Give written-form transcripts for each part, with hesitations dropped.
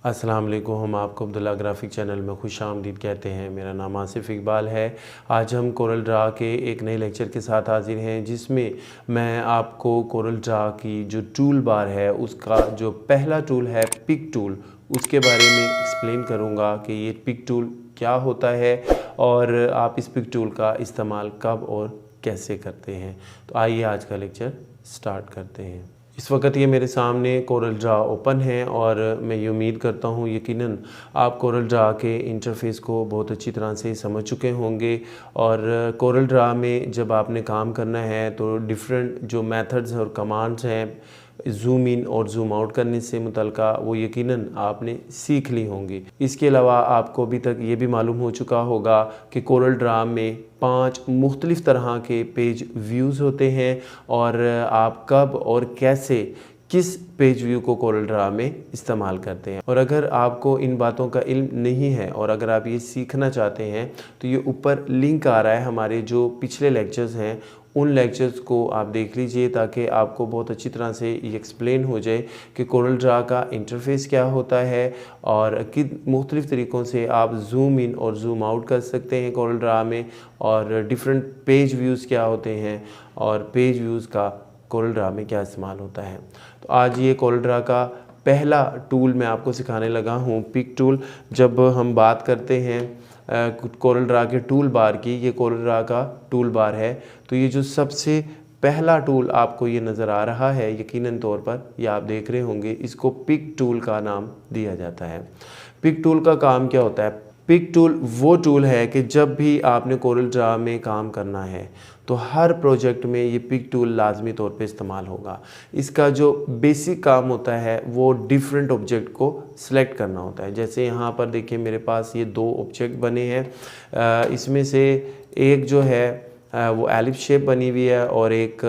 अस्सलाम वालेकुम। हम आपको अब्दुल्ला ग्राफिक चैनल में खुश आमदीद कहते हैं। मेरा नाम आसिफ इकबाल है। आज हम कोरल ड्रा के एक नए लेक्चर के साथ हाजिर हैं, जिसमें मैं आपको कोरल ड्रा की जो टूल बार है उसका जो पहला टूल है पिक टूल, उसके बारे में एक्सप्लेन करूँगा कि ये पिक टूल क्या होता है और आप इस पिक टूल का इस्तेमाल कब और कैसे करते हैं। तो आइए आज का लेक्चर स्टार्ट करते हैं। इस वक्त ये मेरे सामने कोरल ड्रा ओपन है और मैं ये उम्मीद करता हूँ यकीनन आप कोरल ड्रा के इंटरफेस को बहुत अच्छी तरह से समझ चुके होंगे। और कोरल ड्रा में जब आपने काम करना है तो डिफरेंट जो मेथड्स और कमांड्स हैं ज़ूम इन और ज़ूम आउट करने से मुतल्लिका वो यकीनन आपने सीख ली होंगी। इसके अलावा आपको अभी तक ये भी मालूम हो चुका होगा कि कोरल ड्रा में 5 मुख्तलिफ़ तरह के पेज व्यूज़ होते हैं और आप कब और कैसे किस पेज व्यू को कोरल ड्रा में इस्तेमाल करते हैं। और अगर आपको इन बातों का इल्म नहीं है और अगर आप ये सीखना चाहते हैं तो ये ऊपर लिंक आ रहा है, हमारे जो पिछले लेक्चर्स हैं उन लेक्चर्स को आप देख लीजिए ताकि आपको बहुत अच्छी तरह से ये एक्सप्लेन हो जाए कि कोरल ड्रा का इंटरफेस क्या होता है और किन मुख्तलिफ़ तरीक़ों से आप ज़ूम इन और ज़ूम आउट कर सकते हैं कोरल ड्रा में, और डिफरेंट पेज व्यूज़ क्या होते हैं और पेज व्यूज़ का कोरल ड्रा में क्या इस्तेमाल होता है। तो आज ये कोरल ड्रा का पहला टूल मैं आपको सिखाने लगा हूँ, पिक टूल। जब हम बात करते हैं कोरल ड्रा के टूल बार की, ये कोरल ड्रा का टूल बार है, तो ये जो सबसे पहला टूल आपको ये नज़र आ रहा है यकीनन तौर पर ये आप देख रहे होंगे, इसको पिक टूल का नाम दिया जाता है। पिक टूल का काम क्या होता है? पिक टूल वो टूल है कि जब भी आपने कोरल ड्रा में काम करना है तो हर प्रोजेक्ट में ये पिक टूल लाजमी तौर पे इस्तेमाल होगा। इसका जो बेसिक काम होता है वो डिफरेंट ऑब्जेक्ट को सिलेक्ट करना होता है। जैसे यहाँ पर देखिए मेरे पास ये 2 ऑब्जेक्ट बने हैं, इसमें से एक जो है वो एलिप्स शेप बनी हुई है और एक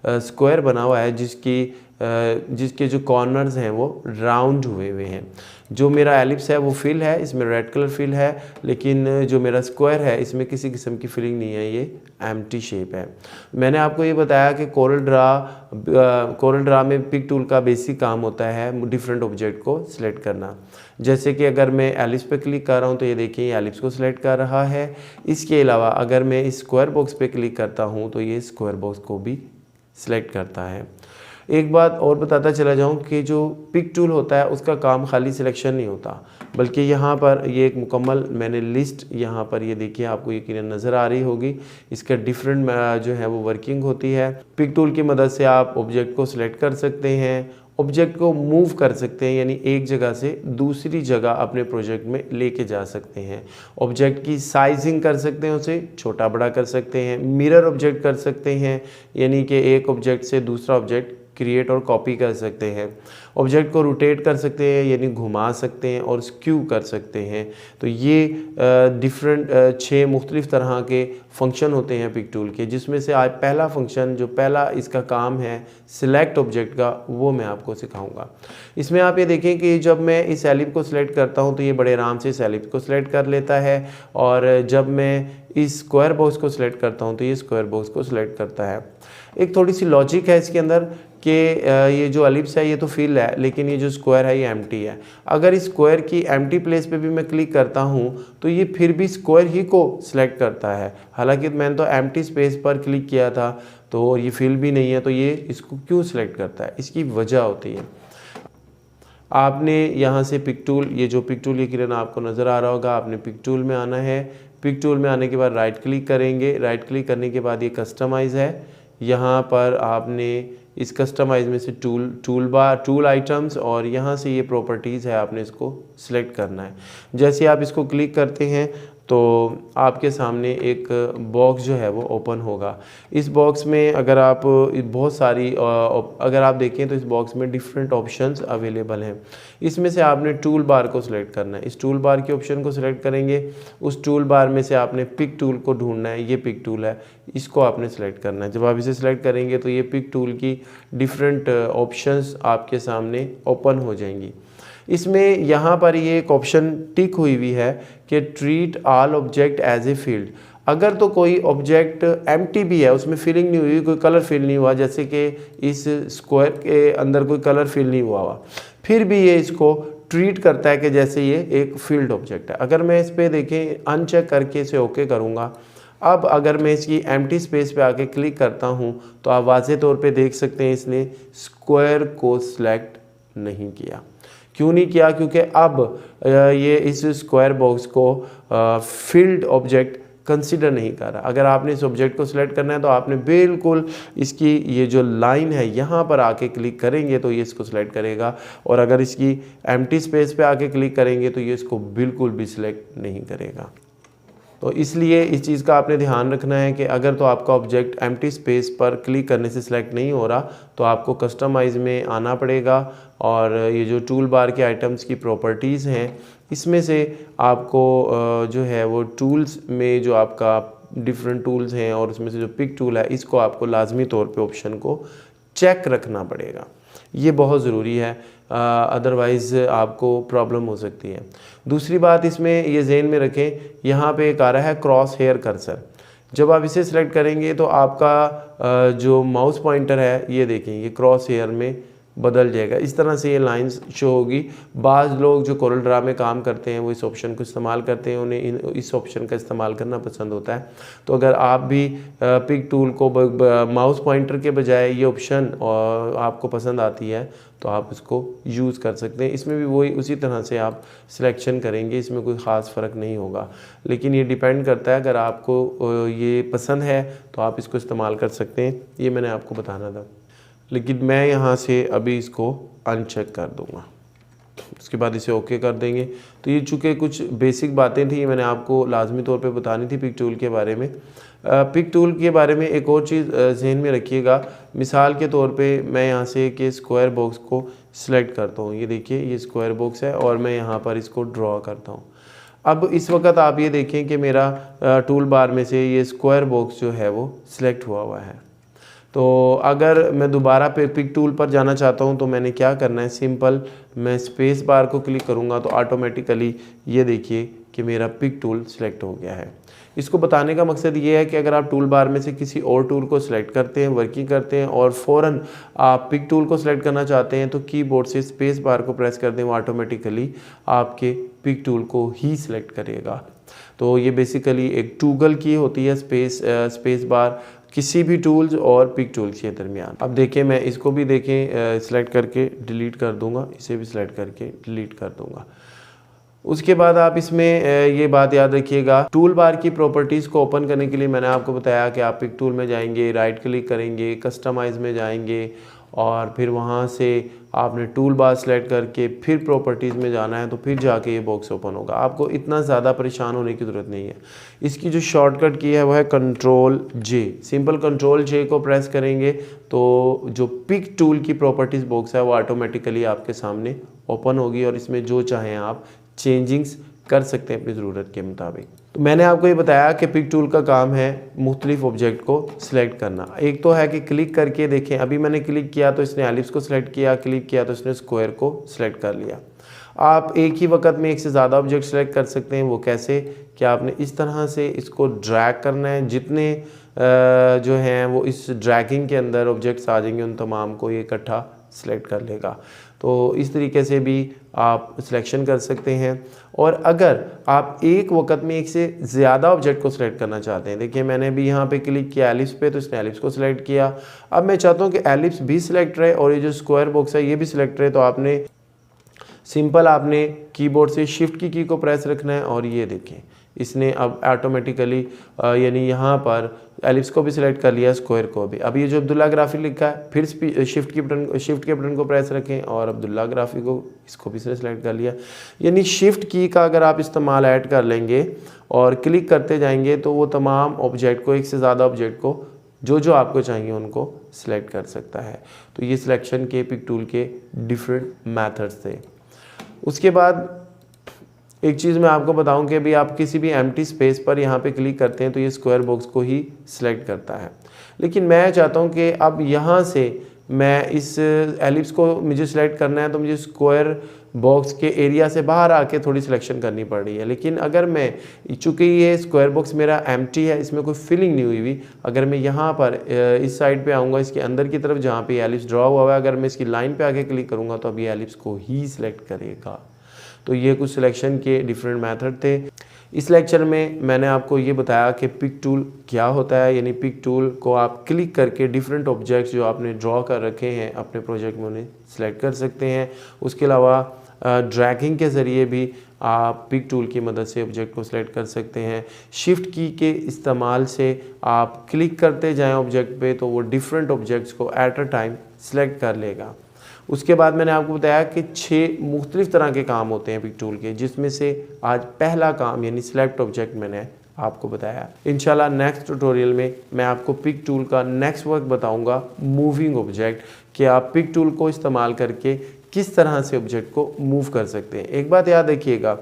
स्क्वायर बना हुआ है जिसके जो कॉर्नर्स हैं वो राउंड हुए हुए हैं। जो मेरा एलिप्स है वो फिल है, इसमें रेड कलर फिल है, लेकिन जो मेरा स्क्वायर है इसमें किसी किस्म की फिलिंग नहीं है, ये एम्प्टी शेप है। मैंने आपको ये बताया कि कोरल ड्रा में पिक टूल का बेसिक काम होता है डिफरेंट ऑब्जेक्ट को सिलेक्ट करना। जैसे कि अगर मैं एलिप्स पे क्लिक कर रहा हूँ तो ये देखिए ये एलिप्स को सिलेक्ट कर रहा है। इसके अलावा अगर मैं इस स्क्वायर बॉक्स पे क्लिक करता हूँ तो ये स्क्वायर बॉक्स को भी सिलेक्ट करता है। एक बात और बताता चला जाऊं कि जो पिक टूल होता है उसका काम खाली सिलेक्शन नहीं होता, बल्कि यहाँ पर ये एक मुकम्मल मैंने लिस्ट यहाँ पर ये देखिए आपको यकीनन नज़र आ रही होगी, इसका डिफरेंट जो है वो वर्किंग होती है। पिक टूल की मदद से आप ऑब्जेक्ट को सिलेक्ट कर सकते हैं, ऑब्जेक्ट को मूव कर सकते हैं, यानी एक जगह से दूसरी जगह अपने प्रोजेक्ट में लेके जा सकते हैं। ऑब्जेक्ट की साइजिंग कर सकते हैं, उसे छोटा बड़ा कर सकते हैं, मिरर ऑब्जेक्ट कर सकते हैं, यानी कि एक ऑब्जेक्ट से दूसरा ऑब्जेक्ट क्रिएट और कॉपी कर सकते हैं। ऑब्जेक्ट को रोटेट कर सकते हैं यानी घुमा सकते हैं और स्क्यू कर सकते हैं। तो ये डिफरेंट 6 मुख्तलिफ़ तरह के फंक्शन होते हैं पिक टूल के, जिसमें से आज पहला फंक्शन जो पहला इसका काम है सिलेक्ट ऑब्जेक्ट का, वो मैं आपको सिखाऊंगा। इसमें आप ये देखें कि जब मैं इस एलिप्स को सिलेक्ट करता हूँ तो ये बड़े आराम से इस एलिप्स को सिलेक्ट कर लेता है, और जब मैं इस स्क्वायर बॉक्स को सिलेक्ट करता हूँ तो ये स्क्वायर बॉक्स को सिलेक्ट करता है। एक थोड़ी सी लॉजिक है इसके अंदर कि ये जो एलिप्स है ये तो फिल है, लेकिन ये जो स्क्वायर है ये एम्प्टी है। अगर इस स्क्वायर की एम्प्टी प्लेस पे भी मैं क्लिक करता हूँ तो ये फिर भी स्क्वायर ही को सिलेक्ट करता है, हालांकि मैंने तो एम्प्टी स्पेस पर क्लिक किया था तो ये फिल भी नहीं है, तो ये इसको क्यों सिलेक्ट करता है, इसकी वजह होती है। आपने यहाँ से पिक टूल, ये जो पिक टूल यकीनन आपको नज़र आ रहा होगा, आपने पिक टूल में आना है। पिक टूल में आने के बाद राइट क्लिक करेंगे, राइट क्लिक करने के बाद ये कस्टमाइज़ है, यहाँ पर आपने इस कस्टमाइज में से टूल आइटम्स और यहाँ से ये प्रॉपर्टीज़ है, आपने इसको सिलेक्ट करना है। जैसे आप इसको क्लिक करते हैं तो आपके सामने एक बॉक्स जो है वो ओपन होगा। इस बॉक्स में अगर आप बहुत सारी अगर आप देखें तो इस बॉक्स में डिफरेंट ऑप्शंस अवेलेबल हैं। इसमें से आपने टूल बार को सिलेक्ट करना है। इस टूल बार के ऑप्शन को सिलेक्ट करेंगे, उस टूल बार में से आपने पिक टूल को ढूंढना है, ये पिक टूल है, इसको आपने सेलेक्ट करना है। जब आप इसे सिलेक्ट करेंगे तो ये पिक टूल की डिफरेंट ऑप्शंस आपके सामने ओपन हो जाएंगी। इसमें यहाँ पर ये एक ऑप्शन टिक हुई हुई है कि treat all object as a field. अगर तो कोई ऑब्जेक्ट एम्प्टी भी है, उसमें फिलिंग नहीं हुई, कोई कलर फिल नहीं हुआ, जैसे कि इस स्क्वायर के अंदर कोई कलर फिल नहीं हुआ, फिर भी ये इसको ट्रीट करता है कि जैसे ये एक फील्ड ऑब्जेक्ट है। अगर मैं इस पे देखें अनचेक करके इसे ओके करूँगा, अब अगर मैं इसकी एम्प्टी स्पेस पे आके क्लिक करता हूँ तो आप वाज़े तौर पे देख सकते हैं इसने स्क्वायर को सिलेक्ट नहीं किया। क्यों नहीं किया? क्योंकि अब ये इस स्क्वायर बॉक्स को फील्ड ऑब्जेक्ट कंसीडर नहीं कर रहा। अगर आपने इस ऑब्जेक्ट को सिलेक्ट करना है तो आपने बिल्कुल इसकी ये जो लाइन है यहाँ पर आके क्लिक करेंगे तो ये इसको सिलेक्ट करेगा, और अगर इसकी एम्प्टी स्पेस पे आके क्लिक करेंगे तो ये इसको बिल्कुल भी सिलेक्ट नहीं करेगा। तो इसलिए इस चीज़ का आपने ध्यान रखना है कि अगर तो आपका ऑब्जेक्ट एम्प्टी स्पेस पर क्लिक करने से सिलेक्ट नहीं हो रहा तो आपको कस्टमाइज़ में आना पड़ेगा, और ये जो टूल बार के आइटम्स की प्रॉपर्टीज़ हैं इसमें से आपको जो है वो टूल्स में जो आपका डिफरेंट टूल्स हैं और उसमें से जो पिक टूल है इसको आपको लाजमी तौर पे ऑप्शन को चेक रखना पड़ेगा। ये बहुत ज़रूरी है, अदरवाइज़ आपको प्रॉब्लम हो सकती है। दूसरी बात इसमें ये ज़हन में रखें, यहाँ पे एक आ रहा है क्रॉस हेयर कर्सर। जब आप इसे सिलेक्ट करेंगे तो आपका जो माउस पॉइंटर है ये देखें ये क्रॉस हेयर में बदल जाएगा। इस तरह से ये लाइंस शो होगी। बाज़ लोग जो कोरल ड्रा में काम करते हैं वो इस ऑप्शन को इस्तेमाल करते हैं, उन्हें इस ऑप्शन का इस्तेमाल करना पसंद होता है। तो अगर आप भी पिक टूल को माउस पॉइंटर के बजाय ये ऑप्शन आपको पसंद आती है तो आप इसको यूज़ कर सकते हैं। इसमें भी वही उसी तरह से आप सिलेक्शन करेंगे, इसमें कोई ख़ास फ़र्क नहीं होगा, लेकिन ये डिपेंड करता है। अगर आपको ये पसंद है तो आप इसको इस्तेमाल कर सकते हैं, ये मैंने आपको बताना था। लेकिन मैं यहाँ से अभी इसको अनचेक कर दूँगा, उसके बाद इसे ओके कर देंगे। तो ये चूँकि कुछ बेसिक बातें थी मैंने आपको लाजमी तौर पे बतानी थी पिक टूल के बारे में। पिक टूल के बारे में एक और चीज़ जहन में रखिएगा। मिसाल के तौर पे मैं यहाँ से कि स्क्वायर बॉक्स को सिलेक्ट करता हूँ, ये देखिए ये स्क्वायर बॉक्स है और मैं यहाँ पर इसको ड्रॉ करता हूँ। अब इस वक्त आप ये देखें कि मेरा टूल बार में से ये स्क्वायर बॉक्स जो है वो सिलेक्ट हुआ है। तो अगर मैं दोबारा पे पिक टूल पर जाना चाहता हूं तो मैंने क्या करना है, सिंपल मैं स्पेस बार को क्लिक करूंगा तो ऑटोमेटिकली ये देखिए कि मेरा पिक टूल सिलेक्ट हो गया है। इसको बताने का मकसद ये है कि अगर आप टूल बार में से किसी और टूल को सिलेक्ट करते हैं, वर्किंग करते हैं और फ़ौरन आप पिक टूल को सिलेक्ट करना चाहते हैं तो कीबोर्ड से स्पेस बार को प्रेस कर दें, वो ऑटोमेटिकली आपके पिक टूल को ही सिलेक्ट करेगा। तो ये बेसिकली एक टूगल की होती है स्पेस बार किसी भी टूल्स और पिक टूल्स के दरमियान। अब देखिए मैं इसको भी देखें सिलेक्ट करके डिलीट कर दूंगा, इसे भी सिलेक्ट करके डिलीट कर दूंगा। उसके बाद आप इसमें ये बात याद रखिएगा, टूल बार की प्रॉपर्टीज़ को ओपन करने के लिए मैंने आपको बताया कि आप पिक टूल में जाएंगे, राइट क्लिक करेंगे, कस्टमाइज़ में जाएंगे और फिर वहाँ से आपने टूल बार सेलेक्ट करके फिर प्रॉपर्टीज़ में जाना है तो फिर जाके ये बॉक्स ओपन होगा। आपको इतना ज़्यादा परेशान होने की ज़रूरत नहीं है। इसकी जो शॉर्टकट की है वो है कंट्रोल जे। सिंपल कंट्रोल जे को प्रेस करेंगे तो जो पिक टूल की प्रॉपर्टीज़ बॉक्स है वो ऑटोमेटिकली आपके सामने ओपन होगी और इसमें जो चाहें आप चेंजिंग्स कर सकते हैं अपनी ज़रूरत के मुताबिक। तो मैंने आपको ये बताया कि पिक टूल का काम है मुख्तलिफ ऑब्जेक्ट को सिलेक्ट करना। एक तो है कि क्लिक करके देखें, अभी मैंने क्लिक किया तो इसने एलिप्स को सिलेक्ट किया, क्लिक किया तो इसने स्क्वायर को सिलेक्ट कर लिया। आप एक ही वक्त में एक से ज़्यादा ऑब्जेक्ट सेलेक्ट कर सकते हैं। वो कैसे कि आपने इस तरह से इसको ड्रैग करना है, जितने जो हैं वो इस ड्रैगिंग के अंदर ऑब्जेक्ट्स आ जाएंगे उन तमाम को ये इकट्ठा सिलेक्ट कर लेगा। तो इस तरीके से भी आप सिलेक्शन कर सकते हैं। और अगर आप एक वक्त में एक से ज़्यादा ऑब्जेक्ट को सिलेक्ट करना चाहते हैं, देखिए मैंने भी यहाँ पे क्लिक किया एलिप्स पे तो इसने एलिप्स को सिलेक्ट किया। अब मैं चाहता हूँ कि एलिप्स भी सिलेक्ट रहे और ये जो स्क्वायर बॉक्स है ये भी सिलेक्ट रहे, तो आपने सिंपल आपने कीबोर्ड से शिफ्ट की को प्रेस रखना है और ये देखें इसने अब ऑटोमेटिकली यानी यहाँ पर एलिप्स को भी सिलेक्ट कर लिया, स्क्वायर को भी। अब ये जो अब्दुल्ला ग्राफिक लिखा है फिर शिफ्ट के बटन को प्रेस रखें और अब्दुल्ला ग्राफिक को इसको भी सिलेक्ट कर लिया। यानी शिफ्ट की का अगर आप इस्तेमाल ऐड कर लेंगे और क्लिक करते जाएंगे तो वो तमाम ऑब्जेक्ट को, एक से ज़्यादा ऑब्जेक्ट को जो आपको चाहिए उनको सिलेक्ट कर सकता है। तो ये सिलेक्शन के पिक टूल के डिफरेंट मेथड्स थे। उसके बाद एक चीज़ मैं आपको बताऊं कि अभी आप किसी भी एम्प्टी स्पेस पर यहाँ पे क्लिक करते हैं तो ये स्क्वायर बॉक्स को ही सिलेक्ट करता है, लेकिन मैं चाहता हूँ कि अब यहाँ से मैं इस एलिप्स को मुझे सिलेक्ट करना है तो मुझे स्क्वायर बॉक्स के एरिया से बाहर आके थोड़ी सिलेक्शन करनी पड़ रही है। लेकिन अगर मैं, चूँकि ये स्क्वायर बॉक्स मेरा एम्प्टी है, इसमें कोई फिलिंग नहीं हुई, अगर मैं यहाँ पर इस साइड पे आऊँगा इसके अंदर की तरफ जहाँ पे एलिप्स ड्रॉ हुआ है, अगर मैं इसकी लाइन पे आके क्लिक करूँगा तो अब ये एलिप्स को ही सिलेक्ट करेगा। तो ये कुछ सिलेक्शन के डिफरेंट मेथड थे। इस लेक्चर में मैंने आपको ये बताया कि पिक टूल क्या होता है, यानी पिक टूल को आप क्लिक करके डिफरेंट ऑब्जेक्ट्स जो आपने ड्रॉ कर रखे हैं अपने प्रोजेक्ट में उन्हें सिलेक्ट कर सकते हैं। उसके अलावा ड्रैगिंग के ज़रिए भी आप पिक टूल की मदद से ऑब्जेक्ट को सिलेक्ट कर सकते हैं। शिफ्ट की के इस्तेमाल से आप क्लिक करते जाएं ऑब्जेक्ट पे तो वो डिफरेंट ऑब्जेक्ट्स को एट अ टाइम सिलेक्ट कर लेगा। उसके बाद मैंने आपको बताया कि 6 मुख्तलिफ तरह के काम होते हैं पिक टूल के, जिसमें से आज पहला काम यानी सिलेक्ट ऑब्जेक्ट मैंने आपको बताया। इंशाल्लाह नेक्स्ट ट्यूटोरियल में मैं आपको पिक टूल का नेक्स्ट वर्क बताऊंगा, मूविंग ऑब्जेक्ट, कि आप पिक टूल को इस्तेमाल करके किस तरह से ऑब्जेक्ट को मूव कर सकते हैं। एक बात याद रखिएगा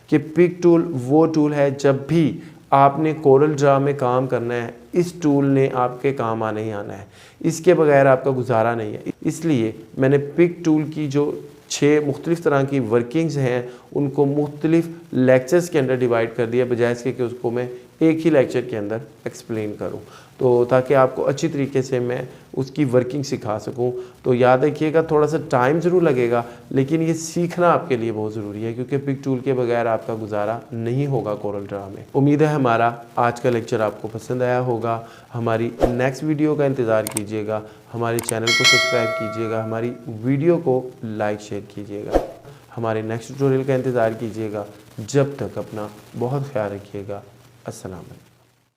कि पिक टूल वो टूल है, जब भी आपने कोरल ड्रा में काम करना है इस टूल ने आपके काम आने ही आना है, इसके बगैर आपका गुजारा नहीं है। इसलिए मैंने पिक टूल की जो 6 मुख्तलिफ तरह की वर्किंग्स हैं उनको मुख्तलिफ लेक्चर्स के अंदर डिवाइड कर दिया, बजाय इसके कि उसको मैं एक ही लेक्चर के अंदर एक्सप्लेन करूं, तो ताकि आपको अच्छी तरीके से मैं उसकी वर्किंग सिखा सकूं। तो याद रखिएगा थोड़ा सा टाइम ज़रूर लगेगा, लेकिन ये सीखना आपके लिए बहुत ज़रूरी है, क्योंकि पिक टूल के बगैर आपका गुजारा नहीं होगा कोरल ड्रा में। उम्मीद है हमारा आज का लेक्चर आपको पसंद आया होगा। हमारी नेक्स्ट वीडियो का इंतज़ार कीजिएगा, हमारे चैनल को सब्सक्राइब कीजिएगा, हमारी वीडियो को लाइक शेयर कीजिएगा, हमारे नेक्स्ट ट्यूटोरियल का इंतज़ार कीजिएगा। जब तक अपना बहुत ख्याल रखिएगा। अस्सलाम वालेकुम।